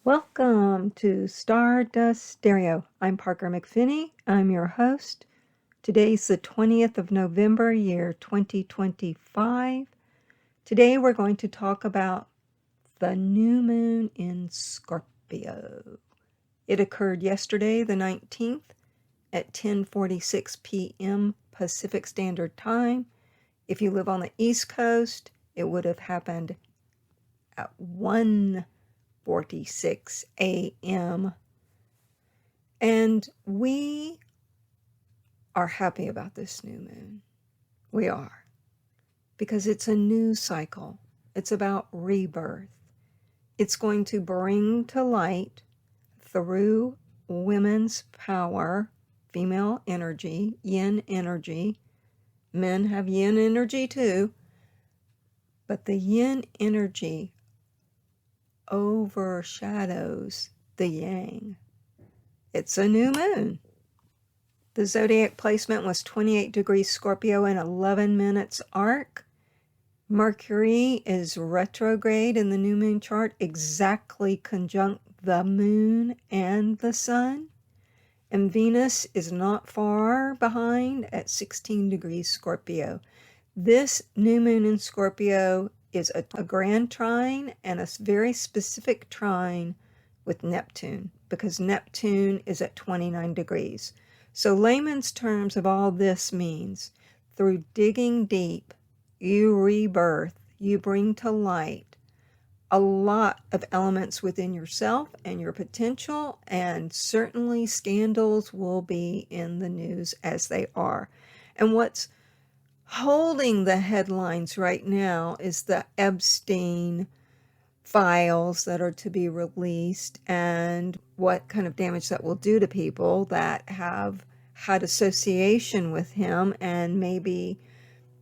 Welcome to Stardust Stereo. I'm Parker McPhinney. I'm your host. Today's the 20th of November, year 2025. Today we're going to talk about the new moon in Scorpio. It occurred yesterday, the 19th, at 10:46 p.m. Pacific Standard Time. If you live on the East Coast, it would have happened at 1:46 a.m. And we are happy about this new moon. We are. Because it's a new cycle. It's about rebirth. It's going to bring to light through women's power, female energy, yin energy. Men have yin energy too. But the yin energy overshadows the yang. It's a new moon. The zodiac placement was 28 degrees Scorpio and 11 minutes arc. Mercury is retrograde in the new moon chart, exactly conjunct the moon and the sun. And Venus is not far behind at 16 degrees Scorpio. This new moon in Scorpio is a grand trine and a very specific trine with Neptune, because Neptune is at 29 degrees. So layman's terms of all this means, through digging deep, you rebirth, you bring to light a lot of elements within yourself and your potential, and certainly scandals will be in the news as they are. And what's holding the headlines right now is the Epstein files that are to be released and what kind of damage that will do to people that have had association with him and maybe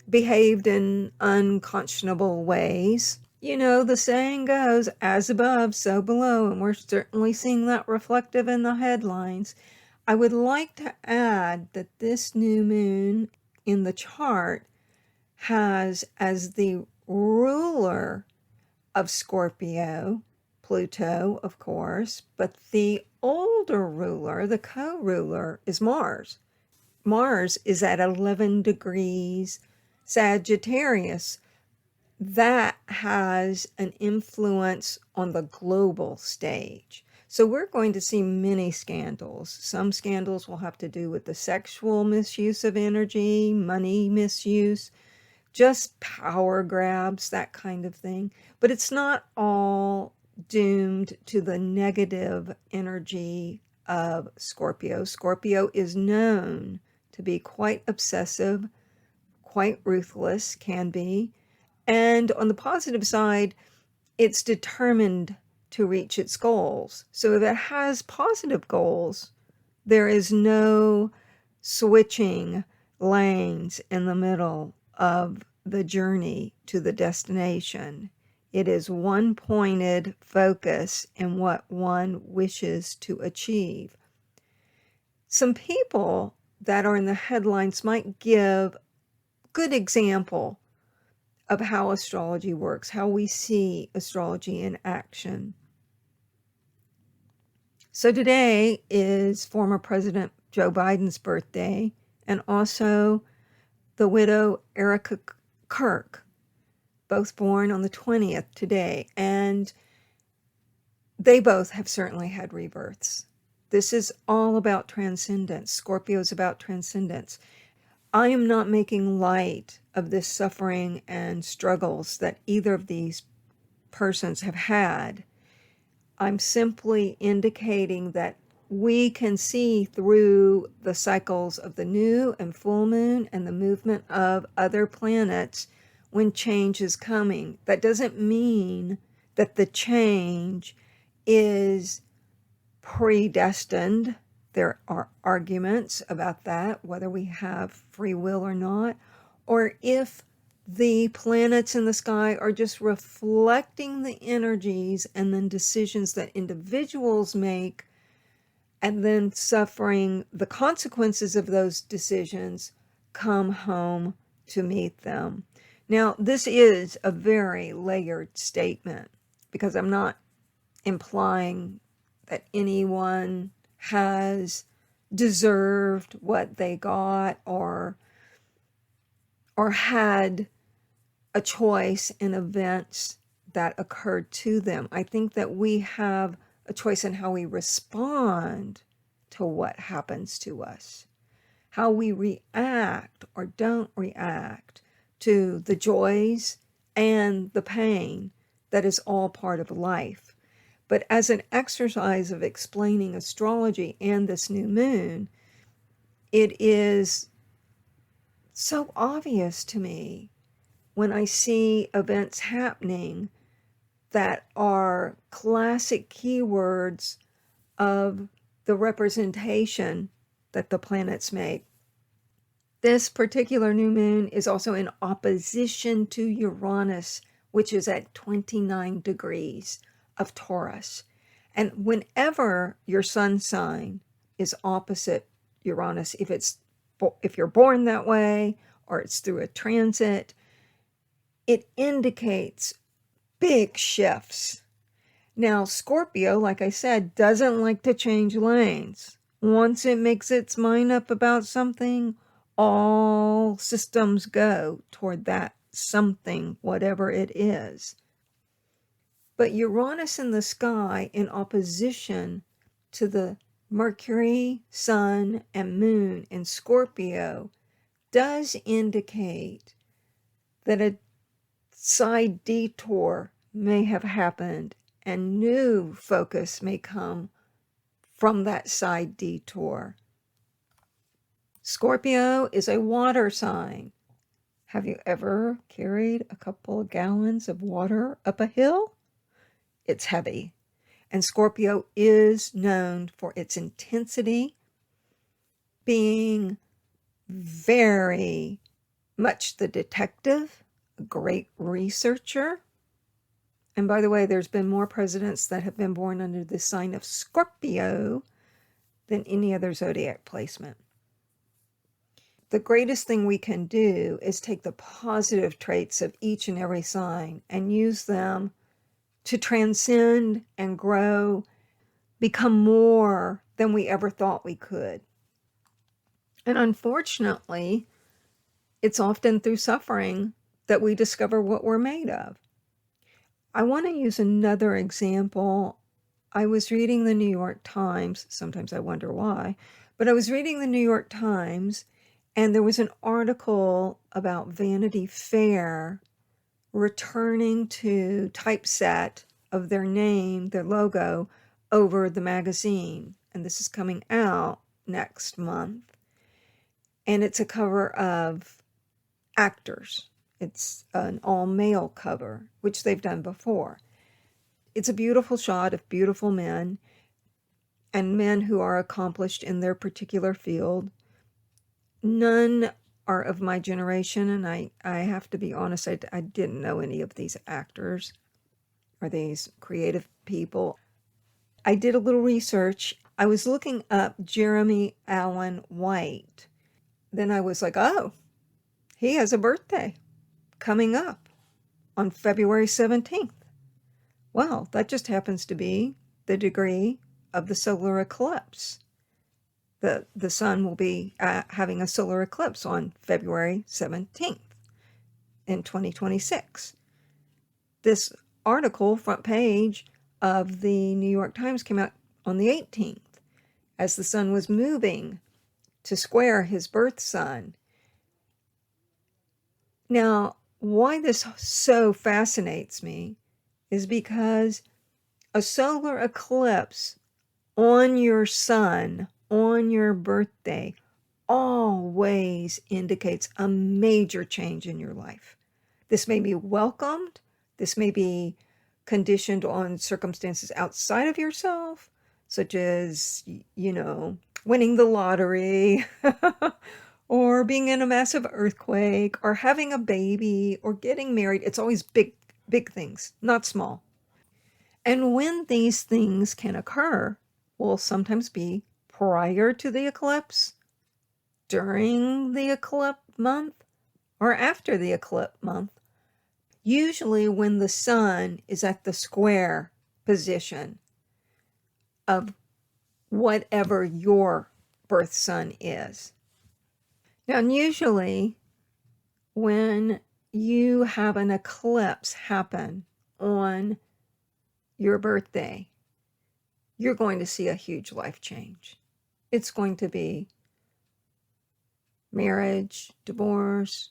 behaved in unconscionable ways. You know, the saying goes, as above, so below, and we're certainly seeing that reflective in the headlines. I would like to add that this new moon in the chart has as the ruler of Scorpio, Pluto, of course, but the older ruler, the co-ruler, is Mars. Mars is at 11 degrees Sagittarius. That has an influence on the global stage. So we're going to see many scandals. Some scandals will have to do with the sexual misuse of energy, money misuse, just power grabs, that kind of thing. But it's not all doomed to the negative energy of Scorpio. Scorpio is known to be quite obsessive, quite ruthless, can be. And on the positive side, it's determined to reach its goals. So if it has positive goals, there is no switching lanes in the middle of the journey to the destination. It is one pointed focus in what one wishes to achieve. Some people that are in the headlines might give a good example of how astrology works, how we see astrology in action. So today is former President Joe Biden's birthday, and also the widow Erica Kirk, both born on the 20th today, and they both have certainly had rebirths. This is all about transcendence. Scorpio is about transcendence. I am not making light of this suffering and struggles that either of these persons have had. I'm simply indicating that we can see through the cycles of the new and full moon and the movement of other planets when change is coming. That doesn't mean that the change is predestined. There are arguments about that, whether we have free will or not, or if the planets in the sky are just reflecting the energies and then decisions that individuals make, and then suffering the consequences of those decisions come home to meet them. Now, this is a very layered statement because I'm not implying that anyone has deserved what they got or had a choice in events that occurred to them. I think that we have a choice in how we respond to what happens to us, how we react or don't react to the joys and the pain that is all part of life. But as an exercise of explaining astrology and this new moon, it is so obvious to me when I see events happening that are classic keywords of the representation that the planets make. This particular new moon is also in opposition to Uranus, which is at 29 degrees of Taurus. And whenever your sun sign is opposite Uranus, if you're born that way or it's through a transit, it indicates big shifts. Now, Scorpio, like I said, doesn't like to change lanes. Once it makes its mind up about something, all systems go toward that something, whatever it is. But Uranus in the sky in opposition to the Mercury, Sun, and Moon in Scorpio does indicate that a side detour may have happened and new focus may come from that side detour. Scorpio is a water sign. Have you ever carried a couple of gallons of water up a hill? It's heavy. And Scorpio is known for its intensity, being very much the detective, a great researcher. And by the way, there's been more presidents that have been born under the sign of Scorpio than any other zodiac placement. The greatest thing we can do is take the positive traits of each and every sign and use them to transcend and grow, become more than we ever thought we could. And unfortunately, it's often through suffering that we discover what we're made of. I want to use another example. I was reading the New York Times. Sometimes I wonder why, but I was reading the New York Times, and there was an article about Vanity Fair returning to typeset of their name, their logo, over the magazine. And this is coming out next month. And it's a cover of actors. It's an all-male cover, which they've done before. It's a beautiful shot of beautiful men and men who are accomplished in their particular field. None are of my generation, and I have to be honest, I didn't know any of these actors or these creative people. I did a little research. I was looking up Jeremy Allen White. Then I was like, oh, he has a birthday coming up on February 17th. Well, that just happens to be the degree of the solar eclipse. The sun will be having a solar eclipse on February 17th in 2026. This article, front page of the New York Times, came out on the 18th as the sun was moving to square his birth sun. Now, why this so fascinates me is because a solar eclipse on your sun, on your birthday, always indicates a major change in your life. This may be welcomed. This may be conditioned on circumstances outside of yourself, such as, winning the lottery, or being in a massive earthquake, or having a baby, or getting married. It's always big things, not small. And when these things can occur, will sometimes be prior to the eclipse, during the eclipse month, or after the eclipse month. Usually when the sun is at the square position of whatever your birth sun is. Now, usually when you have an eclipse happen on your birthday, you're going to see a huge life change. It's going to be marriage, divorce,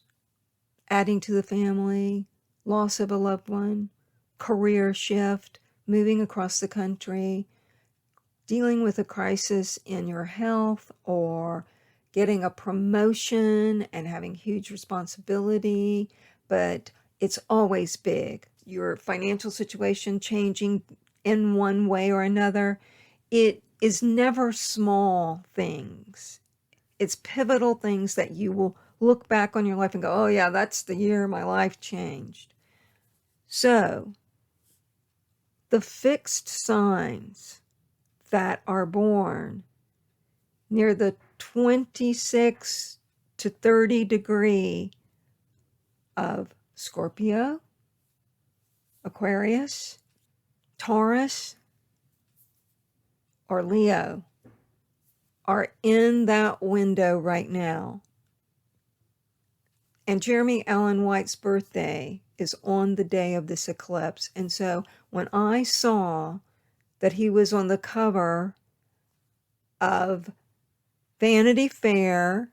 adding to the family, loss of a loved one, career shift, moving across the country, dealing with a crisis in your health, or getting a promotion and having huge responsibility, but it's always big. Your financial situation changing in one way or another. It is never small things. It's pivotal things that you will look back on your life and go, oh yeah, that's the year my life changed. So the fixed signs that are born near the 26 to 30 degree of Scorpio, Aquarius, Taurus, or Leo are in that window right now. And Jeremy Allen White's birthday is on the day of this eclipse. And so when I saw that he was on the cover of Vanity Fair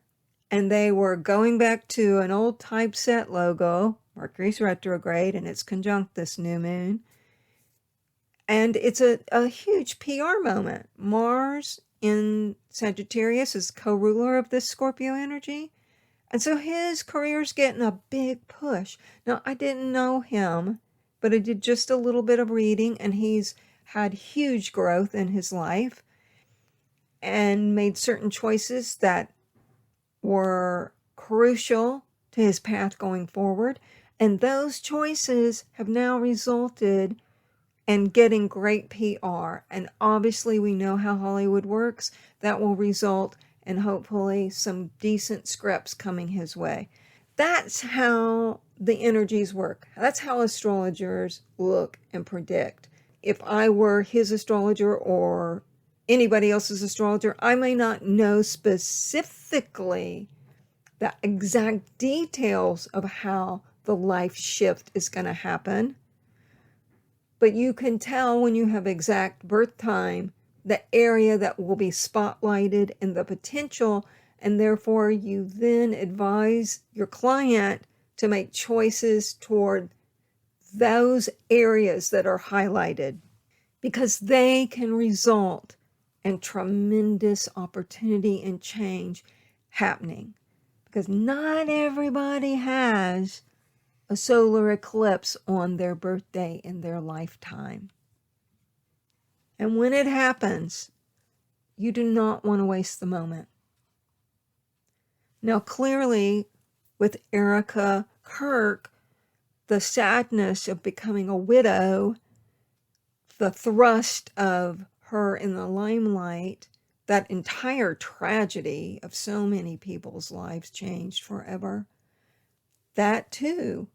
and they were going back to an old typeset logo, Mercury's retrograde, and it's conjunct this new moon. And it's a huge PR moment. Mars in Sagittarius is co-ruler of this Scorpio energy. And so his career's getting a big push. Now, I didn't know him, but I did just a little bit of reading, and he's had huge growth in his life and made certain choices that were crucial to his path going forward. And those choices have now resulted in getting great PR. And obviously we know how Hollywood works. That will result in hopefully some decent scripts coming his way. That's how the energies work. That's how astrologers look and predict. If I were his astrologer or anybody else's astrologer, I may not know specifically the exact details of how the life shift is going to happen. But you can tell when you have exact birth time, the area that will be spotlighted and the potential, and therefore you then advise your client to make choices toward those areas that are highlighted, because they can result in tremendous opportunity and change happening. Because not everybody has a solar eclipse on their birthday in their lifetime. And when it happens, you do not want to waste the moment. Now, clearly, with Erica Kirk, the sadness of becoming a widow, the thrust of her in the limelight, that entire tragedy of so many people's lives changed forever, that too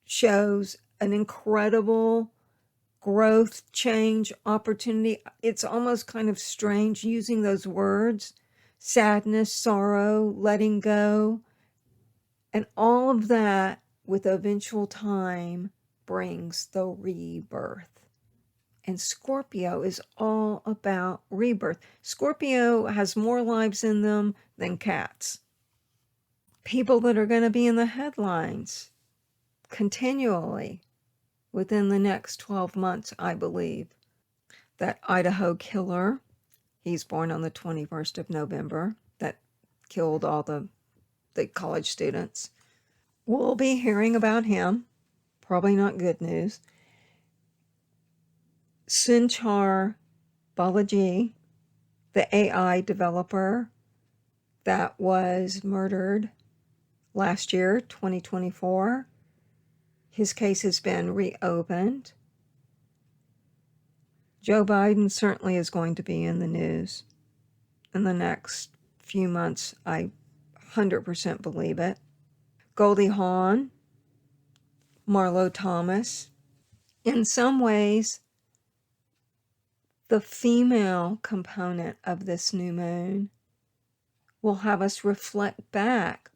shows an incredible growth, change, opportunity. It's almost kind of strange using those words, sadness, sorrow, letting go, and all of that with eventual time brings the rebirth. And Scorpio is all about rebirth. Scorpio has more lives in them than cats. People that are going to be in the headlines continually within the next 12 months, I believe. That Idaho killer, he's born on the 21st of November, that killed all the college students. We'll be hearing about him. Probably not good news. Sunchar Balaji, the AI developer that was murdered last year, 2024. His case has been reopened. Joe Biden certainly is going to be in the news in the next few months. I 100% believe it. Goldie Hawn, Marlo Thomas. In some ways, The female component of this new moon will have us reflect back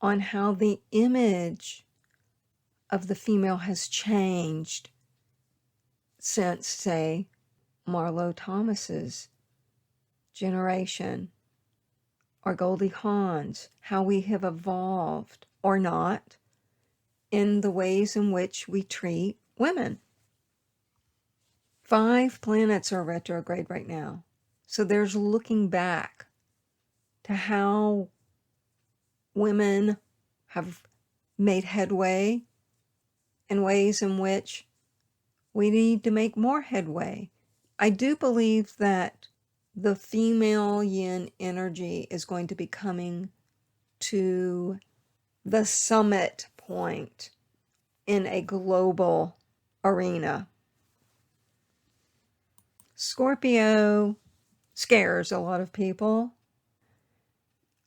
on how the image of the female has changed since, say, Marlo Thomas's generation or Goldie Hawn's, how we have evolved or not in the ways in which we treat women. 5 planets are retrograde right now. So there's looking back to how women have made headway in ways in which we need to make more headway. I do believe that the female yin energy is going to be coming to the summit point in a global arena. Scorpio scares a lot of people.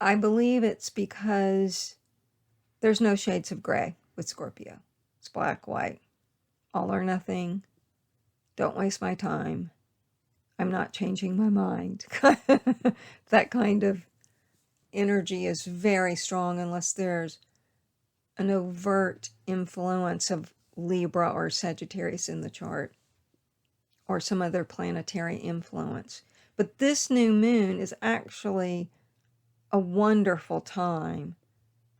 I believe it's because there's no shades of gray with Scorpio. It's black, white, all or nothing. Don't waste my time. I'm not changing my mind. That kind of energy is very strong unless there's an overt influence of Libra or Sagittarius in the chart, or some other planetary influence. But this new moon is actually a wonderful time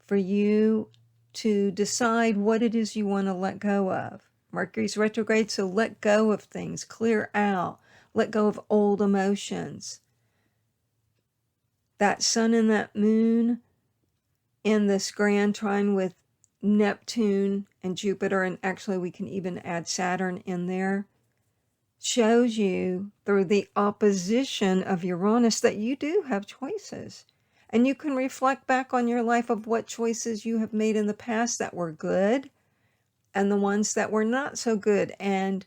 for you to decide what it is you want to let go of. Mercury's retrograde, so let go of things, clear out, let go of old emotions. That sun and that moon in this grand trine with Neptune and Jupiter, and actually we can even add Saturn in there, shows you through the opposition of Uranus that you do have choices. And you can reflect back on your life of what choices you have made in the past that were good and the ones that were not so good, and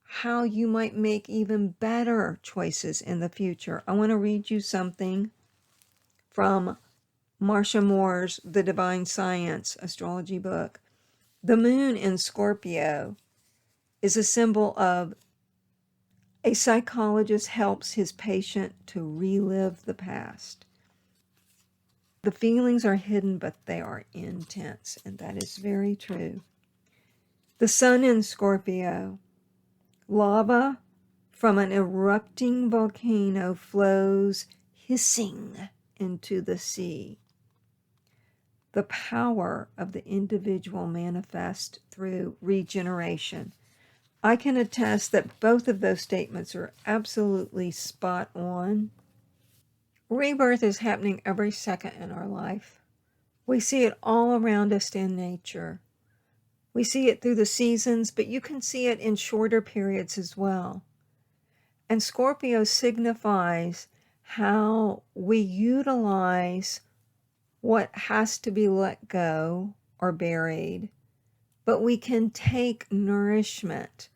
how you might make even better choices in the future. I want to read you something from Marcia Moore's The Divine Science astrology book. The moon in Scorpio is a symbol of a psychologist helps his patient to relive the past. The feelings are hidden, but they are intense, and that is very true. The sun in Scorpio, lava from an erupting volcano flows hissing into the sea. The power of the individual manifests through regeneration. I can attest that both of those statements are absolutely spot on. Rebirth is happening every second in our life. We see it all around us in nature. We see it through the seasons, but you can see it in shorter periods as well. And Scorpio signifies how we utilize what has to be let go or buried, but we can take nourishment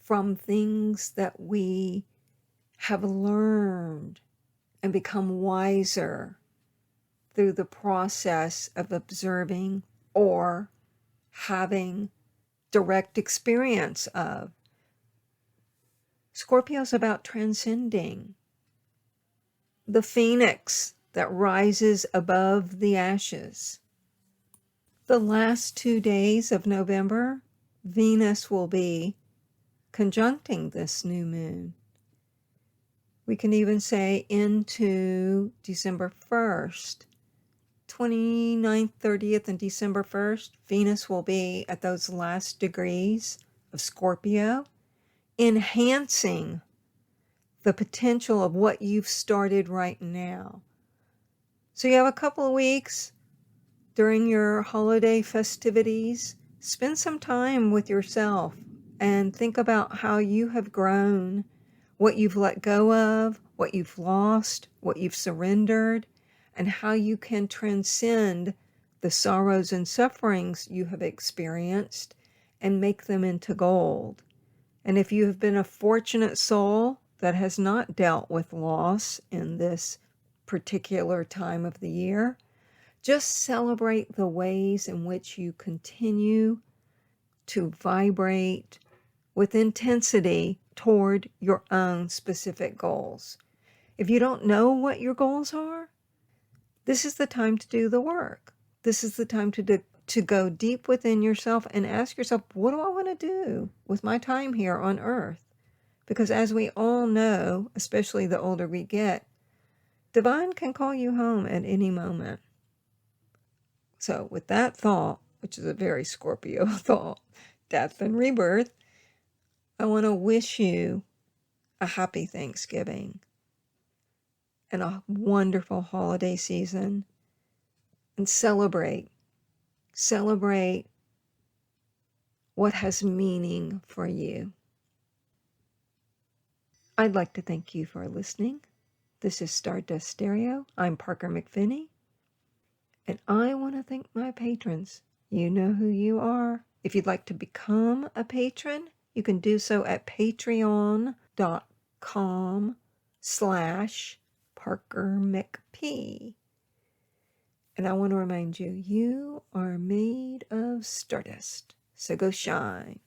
from things that we have learned and become wiser through the process of observing or having direct experience of. Scorpio's about transcending. The phoenix that rises above the ashes. The last 2 days of November, Venus will be conjuncting this new moon. We can even say into December 1st, 29th, 30th, and December 1st, Venus will be at those last degrees of Scorpio, enhancing the potential of what you've started right now. So you have a couple of weeks during your holiday festivities. Spend some time with yourself and think about how you have grown, what you've let go of, what you've lost, what you've surrendered, and how you can transcend the sorrows and sufferings you have experienced and make them into gold. And if you have been a fortunate soul that has not dealt with loss in this particular time of the year, just celebrate the ways in which you continue to vibrate with intensity toward your own specific goals. If you don't know what your goals are, this is the time to do the work. This is the time to go deep within yourself and ask yourself, what do I want to do with my time here on Earth? Because as we all know, especially the older we get, divine can call you home at any moment. So with that thought, which is a very Scorpio thought, death and rebirth, I want to wish you a happy Thanksgiving and a wonderful holiday season, and celebrate what has meaning for you. I'd like to thank you for listening. This is Stardust Stereo. I'm Parker McPhinney, and I want to thank my patrons. You know who you are. If you'd like to become a patron, you can do so at patreon.com/ParkerMcP. And I want to remind you, you are made of stardust. So go shine.